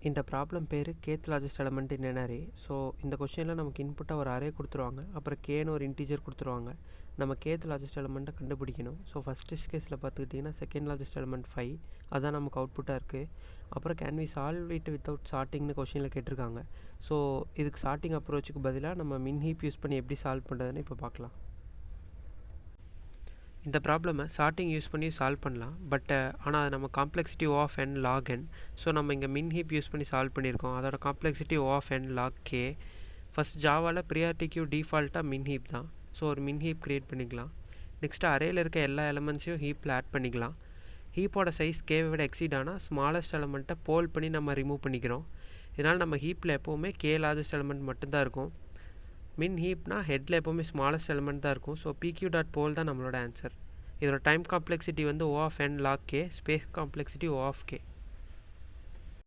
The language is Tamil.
இந்த ப்ராப்ளம் பேர் cath largest element in an array. So இந்த கொஷனில் நமக்கு இன்புட்டாக ஒரு அரே கொடுத்துருவாங்க, அப்புறம் கேன்னு ஒரு இன்டீஜர் கொடுத்துருவாங்க. நம்ம கேத் லார்ஜஸ்ட் எலமெண்ட்டை கண்டுபிடிக்கணும். ஸோ ஃபஸ்ட் கேஸில் பார்த்துக்கிட்டிங்கன்னா செகண்ட் லார்ஜஸ்ட் எலமெண்ட் 5, அதான் நமக்கு அவுட்புட்டாக இருக்குது. அப்புறம் can we solve it without சார்ட்டிங்னு கொஷனில் கேட்டிருக்காங்க. ஸோ இதுக்கு சார்ட்டிங் அப்ரோச்சுக்கு பதிலாக நம்ம மின் ஹீப் யூஸ் பண்ணி எப்படி சால்வ் பண்ணுறதுன்னு இப்போ பார்க்கலாம். இந்த ப்ராப்ளமை சார்ட்டிங் யூஸ் பண்ணி சால்வ் பண்ணலாம், பட் ஆனால் அது நம்ம complexity O of n log n. So நம்ம இங்கே மின் ஹீப் யூஸ் பண்ணி சால்வ் பண்ணியிருக்கோம். அதோட complexity O of n log k. First ஜாவாவில் ப்ரியாரிட்டி கியூ டிஃபால்ட்டாக மின் ஹீப் தான். ஸோ ஒரு மின் ஹீப் க்ரியேட் பண்ணிக்கலாம். நெக்ஸ்ட்டு அரேயில் இருக்க எல்லா எலமெண்ட்ஸையும் ஹீப்பில் ஆட் பண்ணிக்கலாம். ஹீப்போட சைஸ் கேவை விட எக்ஸீட் ஆனால் ஸ்மாலஸ்ட் எலமெண்ட்டை போல் பண்ணி நம்ம ரிமூவ் பண்ணிக்கிறோம். இதனால் நம்ம ஹீப்பில் எப்போவுமே கே லார்ஜஸ்ட் எலமெண்ட் மட்டும்தான் இருக்கும். மின் ஹீப்னா ஹெட்டில் எப்போவுமே ஸ்மாலஸ்ட் எலமெண்ட் தான் இருக்கும். ஸோ pq.poll தான் நம்மளோட ஆன்சர். இதோட டைம் காம்ப்ளெக்சிட்டி வந்து O of n log k, space complexity O of k.